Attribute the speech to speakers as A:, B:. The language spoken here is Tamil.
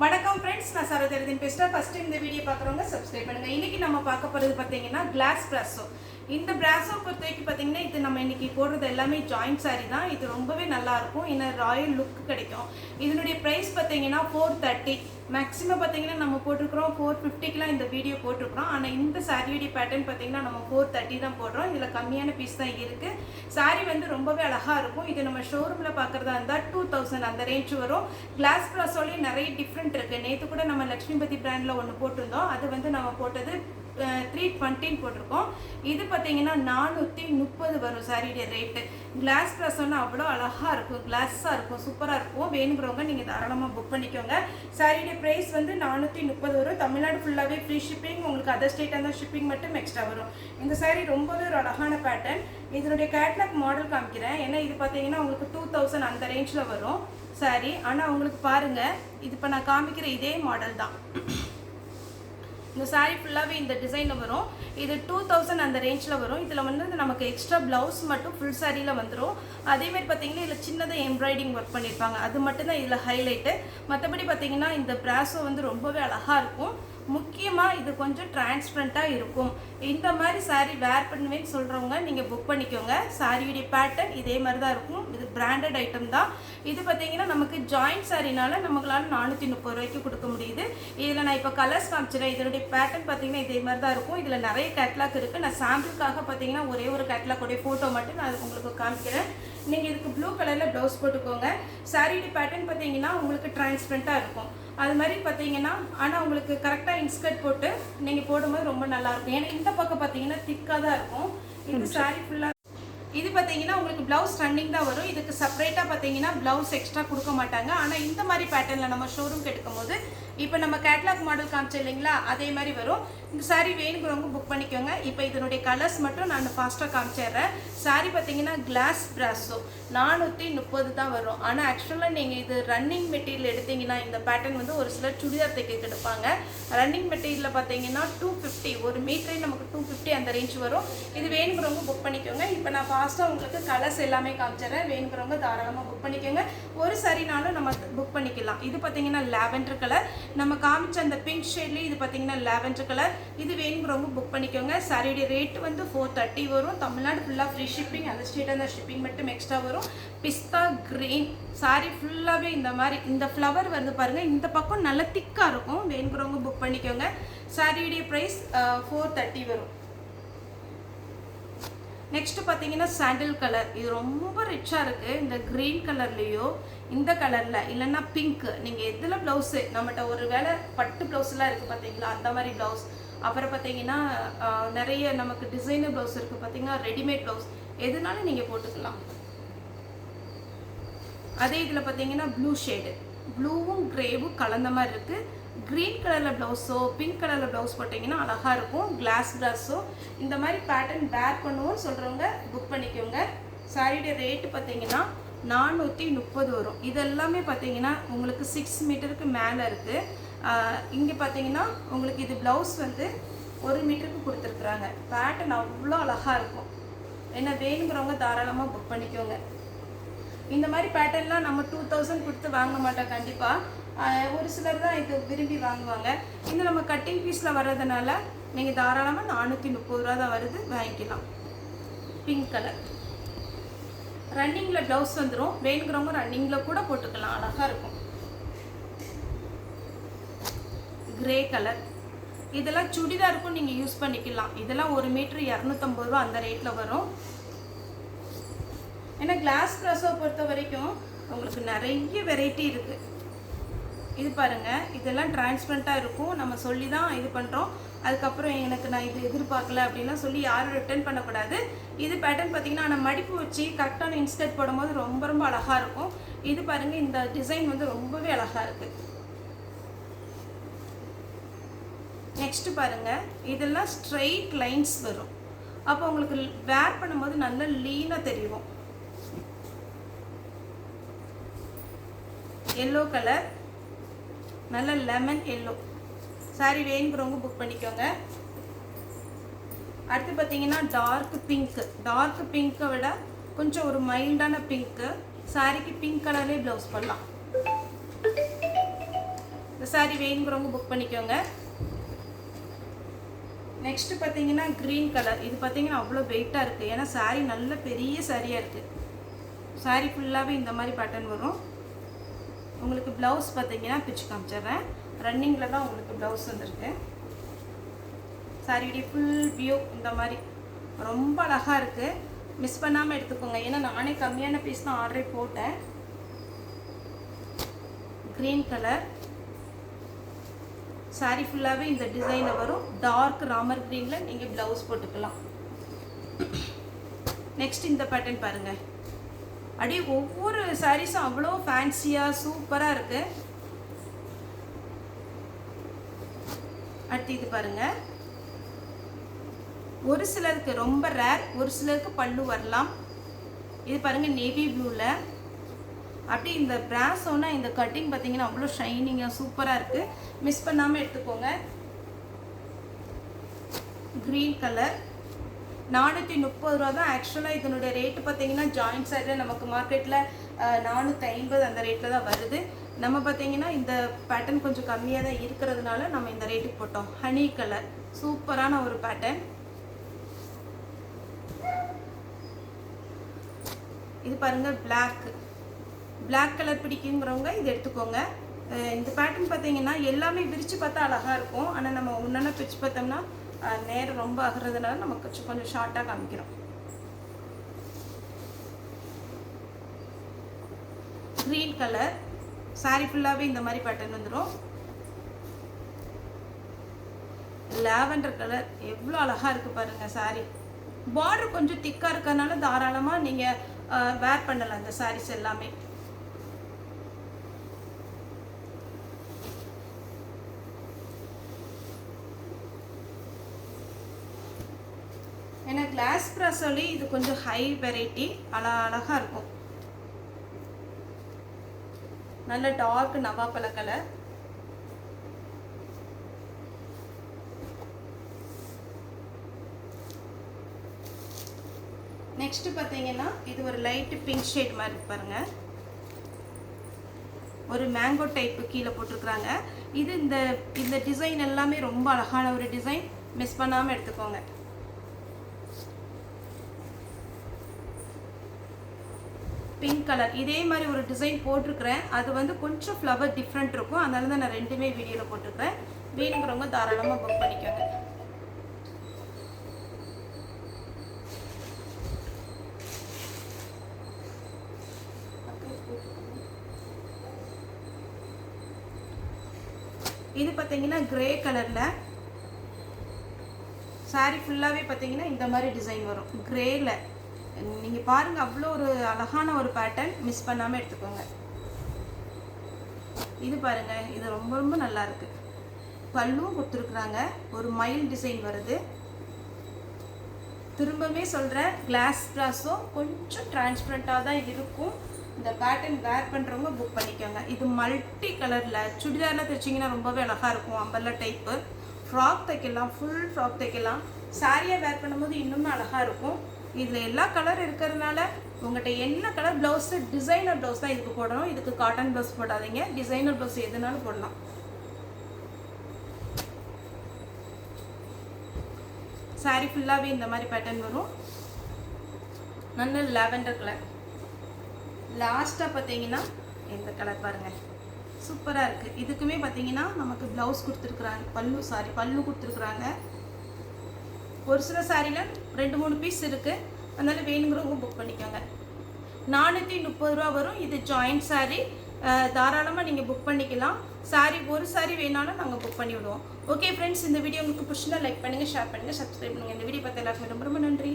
A: வணக்கம் ஃப்ரெண்ட்ஸ், நான் சரோஜரின் பேசுகிறேன். ஃபர்ஸ்ட் இந்த வீடியோ பார்க்குறவங்க சப்ஸ்கிரைப் பண்ணுங்கள். இன்றைக்கி நம்ம பார்க்க போகிறது பார்த்தீங்கன்னா கிளாஸ் பிராஸோ. இந்த பிராஸோ பொறுத்த வரைக்கும் பார்த்தீங்கன்னா இது நம்ம இன்றைக்கி போடுறது எல்லாமே ஜாயிண்ட் சாரி தான். இது ரொம்பவே நல்லாயிருக்கும், இன்னும் ராயல் லுக் கிடைக்கும். இதனுடைய ப்ரைஸ் பார்த்தீங்கன்னா 430. மேக்ஸிமம் பார்த்தீங்கன்னா நம்ம போட்டிருக்கிறோம் 450க்குலாம் இந்த வீடியோ போட்டிருக்கிறோம். ஆனால் இந்த சாரியுடைய பேட்டர்ன் பார்த்தீங்கன்னா நம்ம 430 தான் போடுறோம். இதில் கம்மியான பீஸ் தான் இருக்குது. சாரி வந்து ரொம்பவே அழகாக இருக்கும். இது நம்ம ஷோரூமில் பார்க்குறதா இருந்தால் 2000 அந்த ரேஞ்ச் வரும். கிளாஸ் பிராஸோலேயே நிறைய டிஃப்ரெண்ட் இருக்குது. நேற்று கூட நம்ம லக்ஷ்மிபதி பிராண்டில் ஒன்று போட்டிருந்தோம். அது வந்து நம்ம போட்டது 320 போட்டிருக்கோம். இது பார்த்தீங்கன்னா 430 வரும் சாரியுடைய ரேட்டு. கிளாஸ் பிராஸோன்னா அவ்வளோ அழகாக இருக்கும், கிளாஸாக இருக்கும், சூப்பராக இருக்கும். வேணுங்கிறவங்க நீங்கள் தாராளமாக புக் பண்ணிக்கோங்க. சாரியுடைய ப்ரைஸ் வந்து 430 வரும். தமிழ்நாடு ஃபுல்லாகவே ஃப்ரீ ஷிப்பிங். உங்களுக்கு அதர் ஸ்டேட்டாக இருந்தால் ஷிப்பிங் மட்டும் எக்ஸ்ட்ரா வரும். இந்த சாரி ரொம்பவே ஒரு அழகான பேட்டர்ன். இதனுடைய கேட்லாக் மாடல் காமிக்கிறேன். ஏன்னா இது பார்த்தீங்கன்னா உங்களுக்கு 2000 அந்த ரேஞ்சில் வரும் சாரி. ஆனால் உங்களுக்கு பாருங்கள், இது இப்போ நான் காமிக்கிற இதே மாடல் தான். இந்த சாரீ ஃபுல்லாகவே இந்த டிசைனில் வரும். இது 2000 அந்த ரேஞ்சில் வரும். இதில் வந்து நமக்கு எக்ஸ்ட்ரா ப்ளவுஸ் மட்டும் ஃபுல் சாரியில் வந்துடும். அதேமாதிரி பார்த்தீங்கன்னா இதில் சின்னதாக எம்ப்ராய்டிங் ஒர்க் பண்ணியிருப்பாங்க. அது மட்டும்தான் இதில் ஹைலைட்டு. மற்றபடி பார்த்தீங்கன்னா இந்த பிராஸோ வந்து ரொம்பவே அழகாக இருக்கும். முக்கியமாக இது கொஞ்சம் டிரான்ஸ்பரண்ட்டாக இருக்கும். இந்த மாதிரி சாரீ வேர் பண்ணுவேன்னு சொல்கிறவங்க நீங்கள் புக் பண்ணிக்கோங்க. சாரியுடைய பேட்டர்ன் இதே மாதிரி தான் இருக்கும். இது பிராண்டட் ஐட்டம் தான். இது பார்த்தீங்கன்னா நமக்கு ஜாயிண்ட் சாரினால நமக்களால் 430 ரூபாய்க்கு கொடுக்க முடியுது. இதில் நான் இப்போ கலர்ஸ் காமிச்சிடறேன். இதனுடைய பேட்டர்ன் பார்த்தீங்கன்னா இதே மாதிரி தான் இருக்கும். இதில் நிறைய கேட்லாக் இருக்குது. நான் சாம்பிளுக்காக பார்த்தீங்கன்னா ஒரே ஒரு கேட்லாக்குடைய ஃபோட்டோ மட்டும் நான் உங்களுக்கு காமிக்கிறேன். நீங்கள் இதுக்கு ப்ளூ கலரில் ப்ளவுஸ் போட்டுக்கோங்க. சாரியுடைய பேட்டர்ன் பார்த்தீங்கன்னா உங்களுக்கு டிரான்ஸ்பரண்ட்டாக இருக்கும். அது மாதிரி பார்த்தீங்கன்னா ஆனால் உங்களுக்கு கரெக்டாக இன்ஸ்கர்ட் போட்டு நீங்கள் போடும்போது ரொம்ப நல்லாயிருக்கும். ஏன்னா இந்த பக்கம் பார்த்தீங்கன்னா திக்காக தான் இருக்கும். இந்த சாரி ஃபுல்லாக இது பார்த்தீங்கன்னா உங்களுக்கு ப்ளவுஸ் ரன்னிங் தான் வரும். இதுக்கு செப்பரேட்டாக பார்த்தீங்கன்னா ப்ளவுஸ் எக்ஸ்ட்ரா கொடுக்க மாட்டாங்க. ஆனால் இந்த மாதிரி பேட்டர்னில் நம்ம ஷோரூம்க்கு எடுக்கும் போது இப்போ நம்ம கேட்லாக் மாடல் காமிச்சோம் இல்லைங்களா, அதே மாதிரி வரும். இந்த சாரீ வேணுங்கிறவங்க புக் பண்ணிக்கோங்க. இப்போ இதனுடைய கலர்ஸ் மட்டும் நான் ஃபாஸ்ட்டாக காமிச்சிடுறேன். சாரீ பார்த்தீங்கன்னா கிளாஸ் பிராஸோ 430 தான் வரும். ஆனால் ஆக்சுவலாக நீங்கள் இது ரன்னிங் மெட்டீரியல் எடுத்தீங்கன்னா இந்த பேட்டர்ன் வந்து ஒரு சிலர் சுடிதார் தைக்க எடுப்பாங்க. ரன்னிங் மெட்டீரியலில் பார்த்தீங்கன்னா 250, ஒரு மீட்டரே நமக்கு 250 அந்த ரேஞ்ச் வரும். இது வேணுங்கிறவங்க புக் பண்ணிக்கோங்க. இப்போ நான் ஃபாஸ்ட்டாக உங்களுக்கு கலர்ஸ் எல்லாமே காமிச்சிடுறேன். வேணுங்கிறவங்க தாராளமாக புக் பண்ணிக்கோங்க. ஒரு சாரினாலும் நம்ம புக் பண்ணிக்கலாம். இது பார்த்தீங்கன்னா லாவெண்டர் கலர். நம்ம காமிச்ச அந்த பிங்க் ஷேட்லேயே இது பார்த்தீங்கன்னா லாவெண்டர் கலர். இது வேணுங்கிறவங்க புக் பண்ணிக்கோங்க. சாரியுடைய ரேட்டு வந்து 430 வரும். தமிழ்நாடு ஃபுல்லாக ஃப்ரீ ஷிப்பிங், அந்த ஸ்டேட்டாக அந்த ஷிப்பிங் மட்டும் எக்ஸ்ட்ரா வரும். பிஸ்தா கிரீன் சாரி ஃபுல்லாகவே இந்த மாதிரி இந்த ஃப்ளவர் வந்து பாருங்கள். இந்த பக்கம் நல்ல திக்காக இருக்கும். வேணுங்கிறவங்க புக் பண்ணிக்கோங்க. சாரியுடைய ப்ரைஸ் 430 வரும். நெக்ஸ்ட்டு பார்த்தீங்கன்னா சாண்டில் கலர். இது ரொம்ப ரிச்சாக இருக்குது. இந்த க்ரீன் கலர்லேயோ இந்த கலரில் இல்லைன்னா பிங்க், நீங்கள் எதில் ப்ளவுஸு நம்மகிட்ட ஒரு வேளை பட்டு ப்ளவுஸ்லாம் இருக்குது பார்த்தீங்களா, அந்த மாதிரி ப்ளவுஸ். அப்புறம் பார்த்தீங்கன்னா நிறைய நமக்கு டிசைனர் ப்ளவுஸ் இருக்குது பார்த்தீங்கன்னா, ரெடிமேட் ப்ளவுஸ் எதுனாலும் நீங்கள் போட்டுக்கலாம். அதே இதில் பார்த்தீங்கன்னா ப்ளூ ஷேடு, ப்ளூவும் க்ரேவும் கலந்த மாதிரி இருக்குது. க்ரீன் கலரில் ப்ளவுஸோ பிங்க் கலரில் ப்ளவுஸ் போட்டிங்கன்னா அழகாக இருக்கும். கிளாஸ் பிராஸோ இந்த மாதிரி பேட்டர்ன் வேர் பண்ணுவோன்னு சொல்கிறவங்க புக் பண்ணிக்கோங்க. சாரியுடைய ரேட்டு பார்த்தீங்கன்னா 430 வரும். இதெல்லாமே பார்த்தீங்கன்னா உங்களுக்கு 6 மீட்டருக்கு மேலே இருக்குது. இங்கே பார்த்தீங்கன்னா உங்களுக்கு இது ப்ளவுஸ் வந்து 1 மீட்டருக்கு கொடுத்துருக்குறாங்க. பேட்டர்ன் அவ்வளோ அழகாக இருக்கும். என்ன வேணுங்கிறவங்க தாராளமாக புக் பண்ணிக்கோங்க. இந்த மாதிரி பேட்டர்ன்லாம் நம்ம 2000 கொடுத்து வாங்க மாட்டோம் கண்டிப்பாக. ஒரு சிலர் தான் இது விரும்பி வாங்குவாங்க. இந்த நம்ம கட்டிங் பீஸில் வர்றதுனால நீங்கள் தாராளமாக 430 ரூபா தான் வருது, வாங்கிக்கலாம். பிங்க் கலர் ரன்னிங்கில் ப்ளவுஸ் வந்துடும். வேணுங்கிறவங்க ரன்னிங்கில் கூட போட்டுக்கலாம், அழகாக இருக்கும். கிரே கலர் இதெல்லாம் சுடிதாருக்கும் நீங்கள் யூஸ் பண்ணிக்கலாம். இதெல்லாம் 1 மீட்டர் 250 ரூபா அந்த ரேட்டில் வரும். ஏன்னா கிளாஸ் பிராஸோ பொறுத்த வரைக்கும் உங்களுக்கு நிறைய வெரைட்டி இருக்குது. இது பாருங்கள், இதெல்லாம் டிரான்ஸ்பரண்ட்டாக இருக்கும். நம்ம சொல்லி தான் இது பண்ணுறோம். அதுக்கப்புறம் எனக்கு நான் இது எதிர்பார்க்கல அப்படின்லாம் சொல்லி யாரும் ரிட்டர்ன் பண்ணக்கூடாது. இது பேட்டர்ன் பார்த்திங்கன்னா ஆனால் மடிப்பு வச்சு கரெக்டான இன்ஸ்கர்ட் போடும்போது ரொம்ப ரொம்ப அழகாக இருக்கும். இது பாருங்கள், இந்த டிசைன் வந்து ரொம்பவே அழகாக இருக்குது. நெக்ஸ்ட்டு பாருங்கள், இதெல்லாம் ஸ்ட்ரெயிட் லைன்ஸ் வரும். அப்போ உங்களுக்கு வேர் பண்ணும்போது நல்லா லீனாக தெரியும். எல்லோ கலர், நல்ல லெமன் எல்லோ. சாரி வேணுங்கிறவங்க புக் பண்ணிக்கோங்க. அடுத்து பார்த்தீங்கன்னா டார்க் பிங்க்கு. டார்க் பிங்க்கை விட கொஞ்சம் ஒரு மைல்டான பிங்க்கு. சாரிக்கு பிங்க் கலர்லேயே ப்ளவுஸ் பண்ணலாம். இந்த சாரீ வேணுங்கிறவங்க புக் பண்ணிக்கோங்க. நெக்ஸ்ட்டு பார்த்தீங்கன்னா க்ரீன் கலர். இது பார்த்தீங்கன்னா அவ்வளோ வெயிட்டாக இருக்குது. ஏன்னா சாரீ நல்ல பெரிய சாரியாக இருக்குது. சாரீ ஃபுல்லாகவே இந்த மாதிரி பேட்டர்ன் வரும். உங்களுக்கு ப்ளவுஸ் பார்த்தீங்கன்னா பிச்சு காமிச்சிடுறேன். ரன்னிங்கில் தான் உங்களுக்கு ப்ளவுஸ் வந்துருக்கு. சாரியுடைய ஃபுல் வியூ இந்த மாதிரி ரொம்ப அழகாக இருக்குது. மிஸ் பண்ணாமல் எடுத்துக்கோங்க. ஏன்னா நானே கம்மியான பீஸ் தான் ஆர்டரே போட்டேன். க்ரீன் கலர் சாரீ ஃபுல்லாகவே இந்த டிசைனில் வரும். டார்க் ராமர் க்ரீனில் நீங்கள் ப்ளவுஸ் போட்டுக்கலாம். நெக்ஸ்ட் இந்த பேட்டர்ன் பாருங்கள். அப்படியே ஒவ்வொரு சாரீஸும் அவ்வளோ ஃபேன்சியாக சூப்பராக இருக்குது. அடுத்து இது பாருங்கள். ஒரு சிலருக்கு ரொம்ப ரேர், ஒரு சிலருக்கு பல்லு வரலாம். இது பாருங்கள் நேவி ப்ளூவில். அப்படி இந்த பிராஸோனா இந்த கட்டிங் பார்த்தீங்கன்னா அவ்வளோ ஷைனிங்காக சூப்பராக இருக்குது. மிஸ் பண்ணாமல் எடுத்துக்கோங்க. க்ரீன் கலர் 430 ரூபா தான். ஆக்சுவலாக இதனுடைய ரேட்டு பார்த்தீங்கன்னா ஜாயிண்ட் சைடில் நமக்கு மார்க்கெட்டில் 450 அந்த ரேட்டில் தான் வருது. நம்ம பார்த்தீங்கன்னா இந்த பேட்டர்ன் கொஞ்சம் கம்மியாக தான் இருக்கிறதுனால நம்ம இந்த ரேட்டுக்கு போட்டோம். ஹனி கலர் சூப்பரான ஒரு பேட்டர்ன். இது பாருங்கள் பிளாக் கலர் பிடிக்குங்கிறவங்க இது எடுத்துக்கோங்க. இந்த பேட்டர்ன் பார்த்தீங்கன்னா எல்லாமே விரித்து பார்த்தா அழகாக இருக்கும். ஆனால் நம்ம ஒன்றா பிரித்து பார்த்தோம்னா நேரம் ரொம்ப ஆகிறதுனால நமக்கு கொஞ்சம் ஷார்ட்டாக காமிக்கிறோம். க்ரீன் கலர் சாரீ ஃபுல்லாகவே இந்த மாதிரி பேட்டர்ன் வந்துடும். லாவெண்டர் கலர் எவ்வளோ அழகாக இருக்குது பாருங்கள். சாரீ பார்டர் கொஞ்சம் திக்காக இருக்கிறதுனால தாராளமாக நீங்கள் வேர் பண்ணலாம் இந்த சாரீஸ் எல்லாமே. ஏன்னா கிளாஸ் ப்ராஸோலி இது கொஞ்சம் ஹை வெரைட்டி, அழகாக இருக்கும். நல்ல டார்க் நவாப்பழ கலர். நெக்ஸ்ட் பார்த்தீங்கன்னா இது ஒரு லைட் பிங்க் ஷேட் மாதிரி பாருங்க. ஒரு மேங்கோ டைப்பு கீழே போட்டிருக்கிறாங்க. இது இந்த டிசைன் எல்லாமே ரொம்ப அழகான ஒரு டிசைன். மிஸ் பண்ணாமல் எடுத்துக்கோங்க. பிங்க் கலர் இதே மாதிரி ஒரு டிசைன் போட்டிருக்கிறேன். அது வந்து கொஞ்சம் ஃப்ளவர் டிஃப்ரெண்ட் இருக்கும். அதனால தான் நான் ரெண்டுமே வீடியோவில் போட்டிருக்கிறேன். வேணுங்கிறவங்க தாராளமாக புக் பண்ணிக்கோங்க. இது பார்த்தீங்கன்னா கிரே கலரில் சாரீ ஃபுல்லாகவே பார்த்தீங்கன்னா இந்த மாதிரி டிசைன் வரும். கிரேயில் நீங்கள் பாருங்கள், அவ்வளோ ஒரு அழகான ஒரு பேட்டர்ன். மிஸ் பண்ணாமல் எடுத்துக்கோங்க. இது பாருங்கள், இது ரொம்ப ரொம்ப நல்லா இருக்குது. பல்லும் கொடுத்துருக்குறாங்க. ஒரு மயில் டிசைன் வருது. திரும்பவே சொல்கிறேன், கிளாஸ் ப்ராஸும் கொஞ்சம் டிரான்ஸ்பரண்ட்டாக தான் இருக்கும். இந்த பேட்டர்ன் வேர் பண்ணுறவங்க புக் பண்ணிக்கோங்க. இது மல்டி கலரில் சுடிதாரில் தைச்சிங்கன்னா ரொம்பவே அழகாக இருக்கும். அம்பர்லா டைப்பு ஃப்ராக் தைக்கலாம், ஃபுல் ஃப்ராக் தைக்கலாம். சாரியாக வேர் பண்ணும்போது இன்னுமே அழகாக இருக்கும். இதில் எல்லா கலர் இருக்கிறதுனால உங்கள்கிட்ட என்ன கலர் ப்ளவுஸு, டிசைனர் ப்ளவுஸ் தான் இதுக்கு போடணும். இதுக்கு காட்டன் ப்ளவுஸ் போடாதீங்க. டிசைனர் ப்ளவுஸ் எதுனாலும் போடலாம். சாரீ ஃபுல்லாகவே இந்த மாதிரி பேட்டர்ன் வரும். நல்ல லாவெண்டர் கலர். லாஸ்ட்டாக பார்த்தீங்கன்னா இந்த கலர் பாருங்கள், சூப்பராக இருக்குது. இதுக்குமே பார்த்தீங்கன்னா நமக்கு ப்ளவுஸ் கொடுத்துருக்குறாங்க, பல்லு கொடுத்துருக்குறாங்க. ஒரு சில சாரியில் 2-3 பீஸ் இருக்குது. அதனால் வேணுங்கிறவங்க புக் பண்ணிக்கோங்க. 430 ரூபா வரும். இது ஜாயிண்ட் சாரீ. தாராளமாக நீங்கள் புக் பண்ணிக்கலாம். ஒரு சாரீ வேணாலும் நாங்கள் புக் பண்ணி விடுவோம். ஓகே ஃப்ரெண்ட்ஸ், இந்த வீடியோ உங்களுக்கு பிடிச்சினா லைக் பண்ணுங்கள், ஷேர் பண்ணுங்கள், சப்ஸ்கிரைப் பண்ணுங்கள். இந்த வீடியோ பார்த்து எல்லாருக்குமே ரொம்ப ரொம்ப நன்றி.